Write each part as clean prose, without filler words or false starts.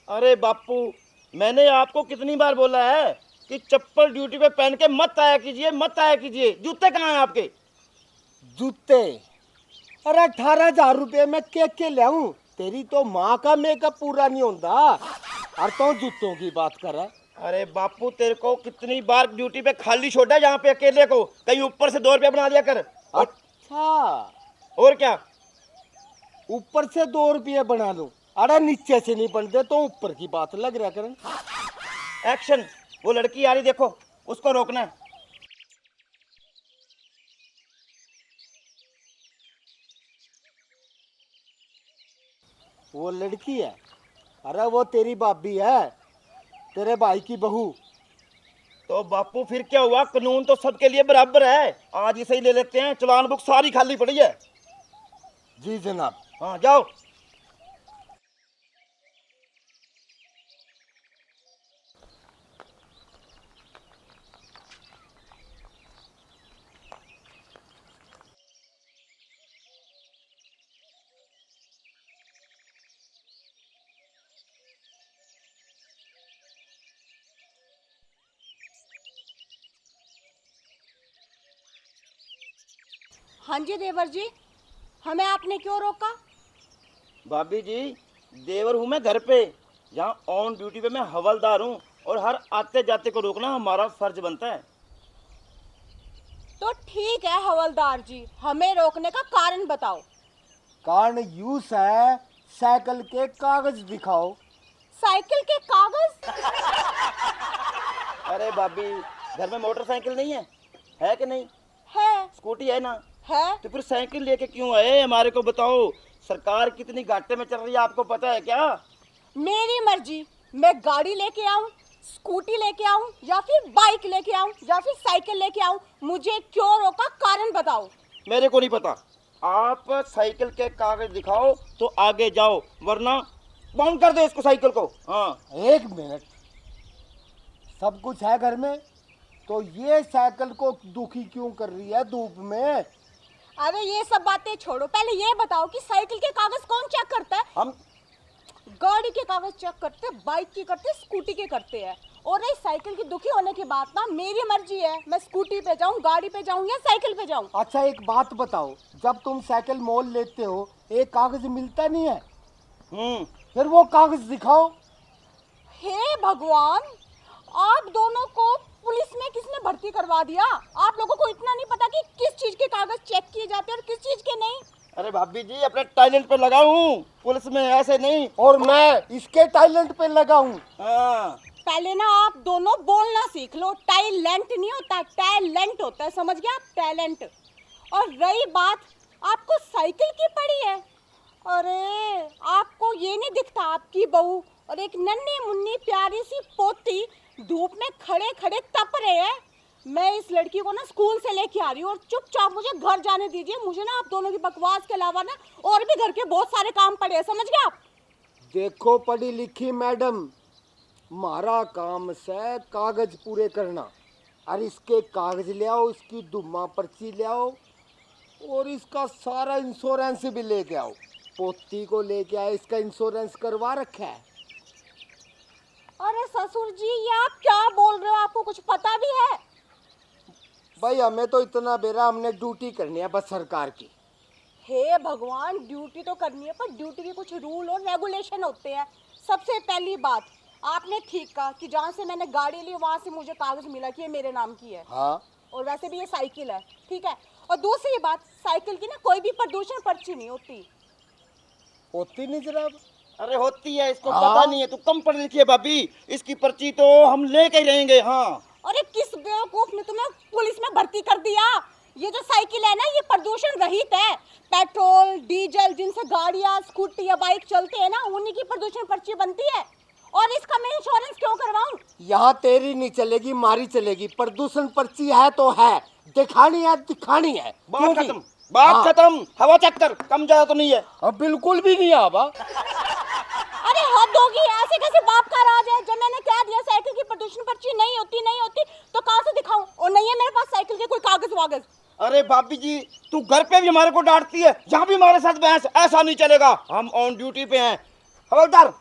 अरे बापू, मैंने आपको कितनी बार बोला है कि चप्पल ड्यूटी पे पहन के मत आया कीजिए, मत आया कीजिए। जूते कहाँ हैं आपके? जूते? अरे 18,000 रुपये में के ले आऊं? तेरी तो माँ का मेकअप पूरा नहीं होता और तो जूतों की बात कर रहा है। अरे बापू, तेरे को कितनी बार ड्यूटी पे खाली छोड़ा है जहाँ पे अकेले को? कहीं ऊपर से 2 रुपया बना दिया कर। अच्छा, और क्या? ऊपर से 2 रुपये बना लूं? अरे नीचे से नहीं बनते तो ऊपर की बात लग रहा करें। एक्शन! वो लड़की आ रही, देखो, उसको रोकना है। वो लड़की है? अरे वो तेरी भाभी है, तेरे भाई की बहू। तो बापू फिर क्या हुआ? कानून तो सबके लिए बराबर है। आज इसे ही ले लेते हैं, चालान बुक सारी खाली पड़ी है। जी जनाब। हाँ, जाओ। हाँ जी देवर जी, हमें आपने क्यों रोका? भाभी जी, देवर हूँ मैं घर पे, जहाँ ऑन ड्यूटी पे मैं हवलदार हूँ, और हर आते जाते को रोकना हमारा फर्ज बनता है। तो ठीक है हवलदार जी, हमें रोकने का कारण बताओ। कारण यूस है, साइकिल के कागज दिखाओ। साइकिल के कागज? अरे भाभी, घर में मोटरसाइकिल नहीं है कि नहीं? है। स्कूटी है ना? है। तो फिर साइकिल लेके क्यों आए? हमारे को बताओ, सरकार कितनी घाटे में चल रही है, आपको पता है क्या? मेरी मर्जी, मैं गाड़ी लेके आऊं, स्कूटी लेके आऊं, या फिर बाइक लेके आऊं, या फिर साइकिल लेके आऊं, मुझे क्यों रोका, कारण बताओ। मेरे को नहीं पता। आप साइकिल के कागज दिखाओ तो आगे जाओ, वरना बाउंड कर दो इसको, साइकिल को। हाँ। एक मिनट, सब कुछ है घर में, तो ये साइकिल को दुखी क्यों कर रही है धूप में? अरे ये सब बातें छोड़ो, पहले ये बताओ कि साइकिल के कागज कौन चेक करता है? हम। गाड़ी के कागज चेक करते, बाइक के करते, स्कूटी के करते हैं। और रही साइकिल की दुखी होने की बात, ना मेरी मर्जी है, मैं स्कूटी पे जाऊं, गाड़ी पे जाऊं या साइकिल पे जाऊं। अच्छा एक बात बताओ, जब तुम साइकिल मोल लेते हो एक कागज मिलता नहीं है? फिर वो कागज दिखाओ। हे भगवान, आप दोनों को पुलिस में किसने भर्ती करवा दिया? आप लोगों को इतना नहीं पता कि किस चीज के कागज चेक किए जाते हैं और किस चीज के नहीं? अरे भाभी जी, अपने टैलेंट पे लगाऊं, पुलिस में ऐसे नहीं। और मैं इसके टैलेंट पे लगा हूँ। हाँ। पहले ना आप दोनों बोलना सीख लो, टैलेंट नहीं होता, टैलेंट होता है, समझ गया आप? टैलेंट। और रही बात, आपको साइकिल की पड़ी है? अरे आपको ये नहीं दिखता, आपकी बहू और एक नन्ही मुन्नी प्यारी सी पोती धूप में खड़े खड़े तप रहे हैं। मैं इस लड़की को ना स्कूल से लेके आ रही हूँ और चुपचाप मुझे घर जाने दीजिए। मुझे ना आप दोनों की बकवास के अलावा ना और भी घर के बहुत सारे काम पड़े हैं, समझ गए आप? देखो पढ़ी लिखी मैडम, हमारा काम से कागज पूरे करना, और इसके कागज ले आओ, इसकी दुम्मा पर्ची ले आओ, और इसका सारा इंश्योरेंस भी लेके आओ। पोती को लेके आए, इसका इंश्योरेंस करवा रखा है। अरे ससुर जी, ये आप क्या बोल रहे हो? आपको कुछ पता भी है? भाई हमें तो इतना बेरा, हमने ड्यूटी करनी है बस सरकार की। हे भगवान, ड्यूटी तो करनी है, पर ड्यूटी के कुछ रूल और रेगुलेशन होते हैं। सबसे पहली बात, आपने ठीक कहा कि जहाँ से मैंने गाड़ी ली वहाँ से मुझे कागज मिला कि ये मेरे नाम की है। हाँ। और वैसे भी ये साइकिल है, ठीक है। और दूसरी बात, साइकिल की ना कोई भी प्रदूषण पर्ची नहीं होती। होती नहीं जनाब? अरे होती है, इसको हाँ? पता नहीं है, तू कम पढ़ी लिखी है भाभी। इसकी पर्ची तो हम लेके ही रहेंगे। हाँ। अरे किस बेवकूफ ने तुम्हें पुलिस में भर्ती कर दिया? ये जो साइकिल है ना, ये प्रदूषण रहित है। पेट्रोल डीजल जिनसे गाड़ियाँ स्कूटी या बाइक चलते हैं ना, उन्हीं की प्रदूषण पर्ची बनती है। और इसका मैं इंश्योरेंस क्यों करवाऊं? यहाँ तेरी नहीं चलेगी, मारी चलेगी। प्रदूषण पर्ची है तो है, दिखानी है दिखानी है। बात खत्म, बात खत्म। हवा चक्कर कम ज्यादा तो नहीं है? अब बिल्कुल भी नहीं आवा। अरे हद होगी, ऐसे कैसे बाप का राज है? जब मैंने कह दिया साइकिल की प्रदूषण पर्ची नहीं होती तो कहाँ से दिखाऊं? और नहीं है मेरे पास साइकिल के कोई कागज वागज। अरे भाभी जी, तू घर पे भी हमारे को डांटती है, जहाँ भी हमारे साथ बहस। ऐसा नहीं चलेगा, हम ऑन ड्यूटी पे हैं। हवलदार,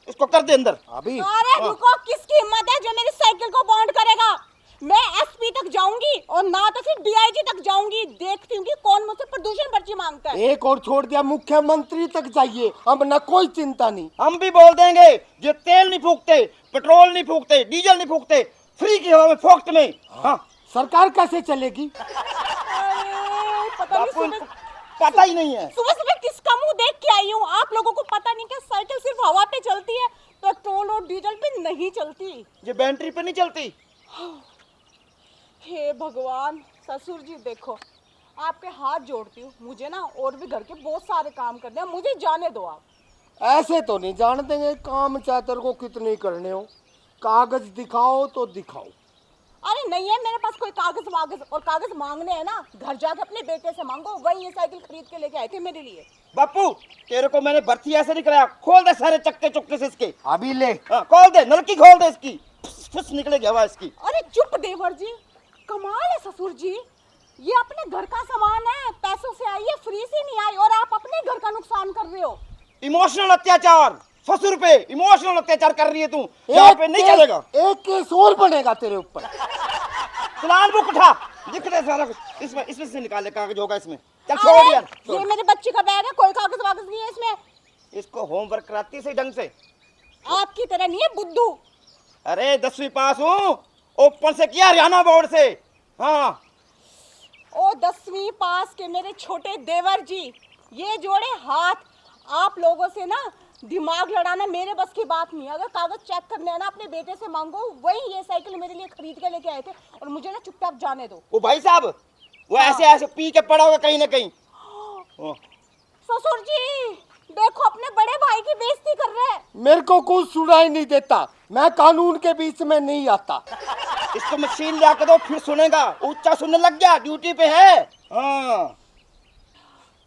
इसको कर दे अंदर। अभी अरे रुको, किसकी हिम्मत है जो मेरी साइकिल को बॉन्ड करेगा? मैं एसपी तक जाऊंगी और ना तो फिर डीआईजी तक जाऊंगी। देखती हूँ कि कौन मुझसे प्रदूषण पर्ची मांगता है। एक और छोड़ दिया, मुख्यमंत्री तक जाइए, अब ना कोई चिंता नहीं। हम भी बोल देंगे, जो तेल नहीं फूकते, पेट्रोल नहीं फूकते, डीजल नहीं फूकते, फ्री की हवा में फोक्त में। हाँ, सरकार कैसे चलेगी? अरे, पता नहीं बापू सुबह इनको पता ही नहीं है। सुबह सुबह किसका मुंह देख के आई हूँ। आप लोगों को पता नहीं क्या साइकिल सिर्फ हवा पे चलती है, पेट्रोल और डीजल पे नहीं चलती। ये बैटरी पे नहीं चलती। हे भगवान, ससुर जी देखो, आपके हाथ जोड़ती हूँ, मुझे ना और भी घर के बहुत सारे काम करने हैं, मुझे जाने दो आप। ऐसे तो नहीं जान देंगे, काम चातर को कितने करने हो, कागज दिखाओ तो दिखाओ। अरे नहीं है मेरे पास कोई कागज वागज, और कागज मांगने हैं ना घर जाके अपने बेटे से मांगो, वही ये साइकिल खरीद के लेके आए थे मेरे लिए। बापू तेरे को मैंने भर्ती ऐसे नहीं कराया, खोल दे सारे चक्के चुक्के से इसके। अभी ले। हाँ, खोल दे, नलकी खोल दे इसकी, फुस निकलेगी हवा इसकी। अरे चुप देवर जी, कमाल है ससुर जी, ये अपने घर का सामान है, पैसों से आई है, फ्री से नहीं आई, और आप अपने घर का नुकसान कर रहे हो। इमोशनल अत्याचार, ससुर पे इमोशनल अत्याचार कर रही है तू, यहाँ पे नहीं चलेगा। एक केस और बनेगा तेरे ऊपर। चलान बुक उठा, दिख रहा है सारा कुछ इसमें, इसमें से निकाले कागज होगा इसमें। चल छोड़ अरे, यार, ये मेरे बच्चे का बैग है, कोई कागज वागज नहीं है इसमें। इसको होमवर्क कराती सही ढंग से। आपकी तरह नहीं है बुद्धू। अरे 10वीं पास हूँ, ओपन से किया हरियाणा बोर्ड से। हाँ, ओ 10वीं पास के मेरे छोटे देवर जी, ये जोड़े हाथ, आप लोगों से ना दिमाग लड़ाना मेरे बस की बात नहीं है। अगर कागज चेक करने हैं ना अपने बेटे से मांगो, वही ये साइकिल मेरे लिए खरीद के लेके आए थे, और मुझे ना चुपचाप जाने दो। वो भाई साहब वो ऐसे ऐसे पी के पड़ा होगा कहीं ना कहीं। हाँ। ससुर जी देखो, अपने बड़े भाई की बेइज्जती कर रहे हैं। मेरे को कुछ सुनाई नहीं देता, मैं कानून के बीच में नहीं आता। इसको मशीन ला के दो, फिर सुनेगा, ऊंचा सुनने लग गया, ड्यूटी पे है। हाँ,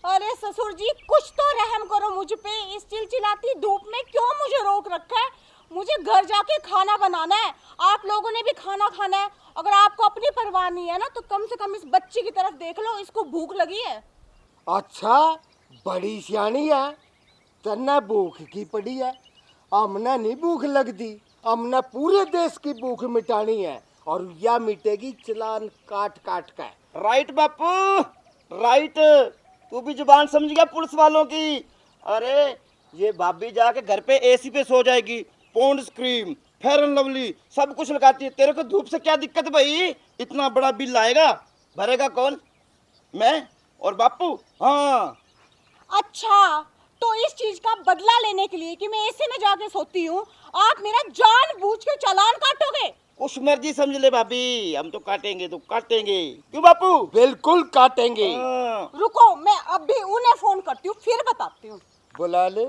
अरे ससुर जी कुछ तो रहम करो मुझ पे, इस चिलचिलाती धूप में क्यों मुझे रोक रखा है? मुझे घर जाके खाना बनाना है, आप लोगों ने भी खाना खाना है। अगर आपको अपनी परवाह नहीं है ना, तो कम से कम इस बच्ची की तरफ देख लो, इसको भूख लगी है। अच्छा, बड़ी सियानी है, तन्ना भूख की पड़ी है। हमने नहीं भूख लगती, हमने पूरे देश की भूख मिटानी है, और यह मिटेगी चलान काट काट कर। राइट बापू, राइट। तू भी जुबान समझ गया पुलिस वालों की। अरे ये भाभी जाके घर पे एसी पे सो जाएगी, Pond's cream, Fair and Lovely सब कुछ लगाती है। तेरे को धूप से क्या दिक्कत भाई? इतना बड़ा बिल आएगा, भरेगा कौन? मैं और बापू। हाँ, अच्छा, तो इस चीज का बदला लेने के लिए कि मैं एसी में जाके सोती हूँ, आप मेरा जानबूझ के चालान काटोगे? उस मर्जी समझ ले भाभी, हम तो काटेंगे तो काटेंगे। क्यों बापू? बिल्कुल काटेंगे। हाँ। रुको, मैं अभी उन्हें फोन करती हूँ, फिर बताती हूँ। बुला ले,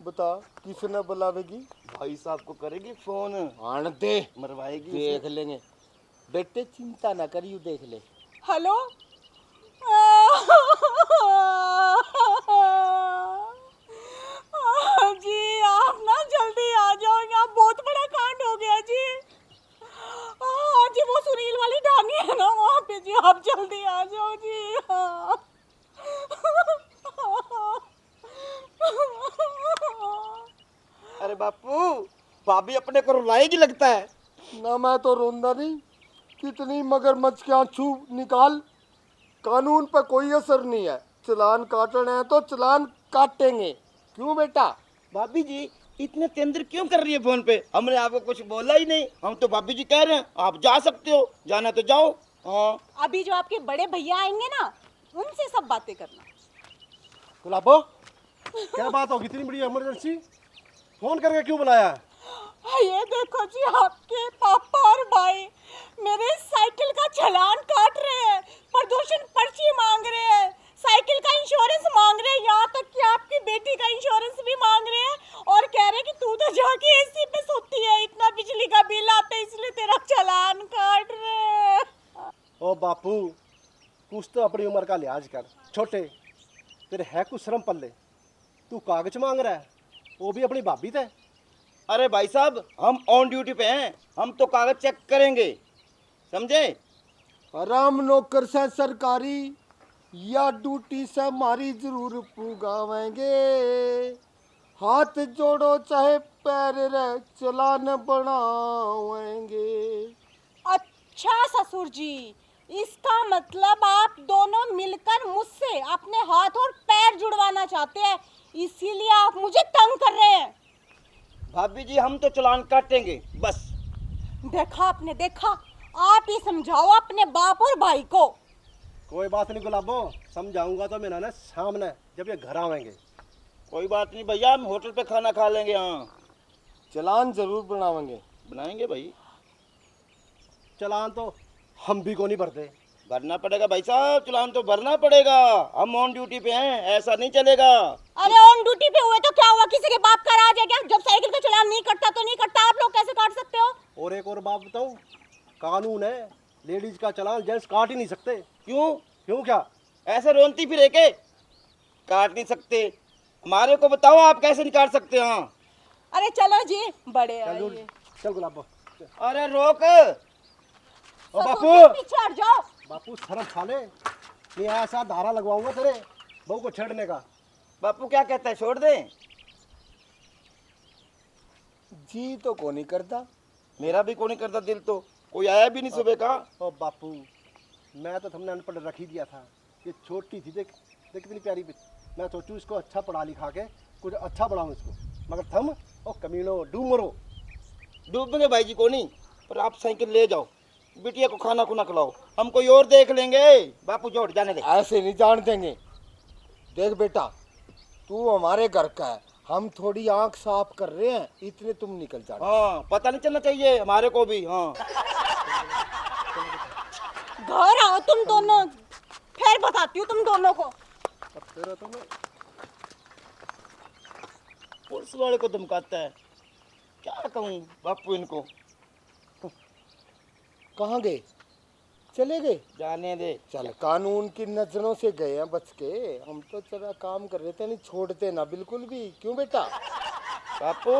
बता किसने बुलावेगी? भाई साहब को करेगी फोन, आन दे, मरवाएगी देख लेंगे। बेटे चिंता ना करियो, देख ले। हेलो जी, आप ना जल्दी आ जाओ, यहाँ बहुत बड़ा कांड हो गया जी। जी वो सुनील वाली ढानी है ना वहाँ पे जी, आप जल्दी आ जाओ जी। हाँ। अरे बापू, भाभी अपने को रुलाएगी लगता है। ना मैं तो रोंदा नहीं, कितनी मगरमच्छ के आंसू निकाल, कानून पर कोई असर नहीं है। चलान काटना है तो चलान काटेंगे। क्यों बेटा? भाभी जी इतने तेंद्र क्यों कर रही है फोन पे? हमने आपको कुछ बोला ही नहीं, हम तो भाभी जी कह रहे हैं आप जा सकते हो, जाना तो जाओ। हाँ, अभी जो आपके बड़े भैया आएंगे ना, उनसे सब बातें करना। गुलाबो, क्या बात होगी? इतनी बड़ी इमरजेंसी फोन करके क्यों बुलाया है? ये देखो जी, आपके पापा और भाई मेरे साइकिल का चालान काट रहे हैं, प्रदूषण पर्ची मांग रहे हैं, साइकिल का इंश्योरेंस मांग रहे हैं, यहाँ तक कि आपकी बेटी का इंश्योरेंस भी मांग रहे हैं, और कह रहे हैं कि तू तो जाके एसी पे सोती है, इतना बिजली का बिल आता है, इसलिए तेरा चालान काट रहे हैं। ओ बापू, कुछ तो अपनी उम्र का लिहाज कर। छोटे, तेरे है कुछ शर्म पल्ले? तू कागज मांग रहा है, वो भी अपनी भाभी से। अरे भाई साहब हम ऑन ड्यूटी पे हैं, हम तो कागज चेक करेंगे, समझे? आराम नौकर से सरकारी या ड्यूटी से हमारी जरूर पुगावेंगे। हाथ जोड़ो चाहे पैर रे चलान बनावेंगे। अच्छा ससुर जी, इसका मतलब आप दोनों मिलकर मुझसे अपने हाथ और पैर जुड़वाना चाहते हैं, इसीलिए आप मुझे तंग कर रहे हैं। भाभी जी हम तो चालान काटेंगे बस। देखा आपने, देखा, आप ही समझाओ अपने बाप और भाई को। कोई बात नहीं गुलाबो, समझाऊंगा तो मैं ना सामने जब ये घर आवेंगे। कोई बात नहीं भैया, हम होटल पे खाना खा लेंगे। हाँ चलान जरूर बनावेंगे। बनाएंगे भाई। चलान तो हम भी को नहीं भरते। भरना पड़ेगा भाई साहब, चालान तो भरना पड़ेगा। हम ऑन ड्यूटी पे हैं, ऐसा नहीं चलेगा। अरे ऑन ड्यूटी पे हुए तो क्या हुआ, किसी के बाप का राज है क्या? जब साइकिल का चालान नहीं कटता तो नहीं कटता, आप लोग कैसे काट सकते हो? और एक और बात बताऊं, कानून है, लेडीज का चालान जेंट्स काट ही नहीं सकते। क्यों? क्यों क्या? ऐसे रोनती फिर के काट नहीं सकते? हमारे को बताओ आप कैसे निकाल सकते हैं? हाँ अरे चलो जी, बड़े चल आइए। दूर, चल गुलाबो। अरे रोक। ओ ससुर बापू, जी, पीछे हट जाओ। बापू शर्म खा ले, नहीं ऐसा धारा लगवाऊंगा तेरे बहू को छेड़ने का। बापू क्या कहता है, छोड़ दें? जी तो को नहीं करता। मेरा भी कोई नहीं करता दिल, तो कोई आया भी नहीं सुबह का। ओ बापू, मैं तो तुमने अनपढ़ रख ही दिया था। ये छोटी थी, देख देख कितनी प्यारी बच्ची। मैं सोचूं इसको अच्छा पढ़ा लिखा के कुछ अच्छा बनाऊं इसको, मगर थम ओ कमीनो डूमरो। डूबेंगे भाई जी को नहीं, पर आप साइकिल ले जाओ, बिटिया को खाना खुना खिलाओ, हम कोई और देख लेंगे। बापू जोड़ जाने दे। ऐसे नहीं जान देंगे। देख बेटा, तू हमारे घर का है, हम थोड़ी आंख साफ कर रहे हैं, इतने तुम निकल जाना। हाँ पता नहीं चलना चाहिए हमारे को भी। हाँ घर आओ तुम दोनों, फिर बताती हूँ तुम दोनों को। अब तेरा तो मैं पुलिस वाले को धमकाता है, क्या कहूँ बापू इनको। कहाँ गए? चले गए? जाने दे। चल, कानून की नजरों से गए हैं बच के। हम तो चला काम कर रहे थे, नहीं छोड़ते ना बिल्कुल भी। क्यों बेटा? बापू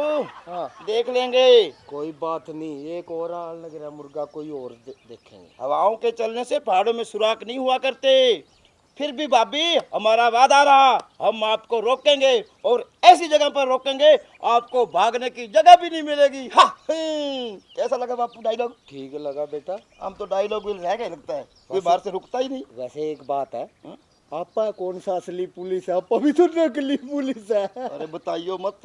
हाँ, देख लेंगे। कोई बात नहीं, एक और आल लग रहा है मुर्गा, कोई और देखेंगे। हवाओं के चलने से पहाड़ों में सुराख नहीं हुआ करते। फिर भी भाभी हमारा वादा रहा, हम आपको रोकेंगे और ऐसी जगह पर रोकेंगे आपको भागने की जगह भी नहीं मिलेगी। हाँ, कैसा लगा बापू डायलॉग? ठीक लगा बेटा। हम तो डायलॉग भी रह गए लगता है, कोई बाहर से रुकता ही नहीं। वैसे एक बात है, हाँ? आपा कौन सा असली पुलिस है? आपा भी तो नकली पुलिस है। अरे बताइयो मत,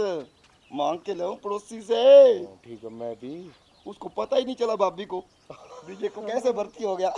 मांग के ले पड़ोसी से। ठीक है, मैं भी। उसको पता ही नहीं चला भाभी को, बीजे को कैसे भर्ती हो गया।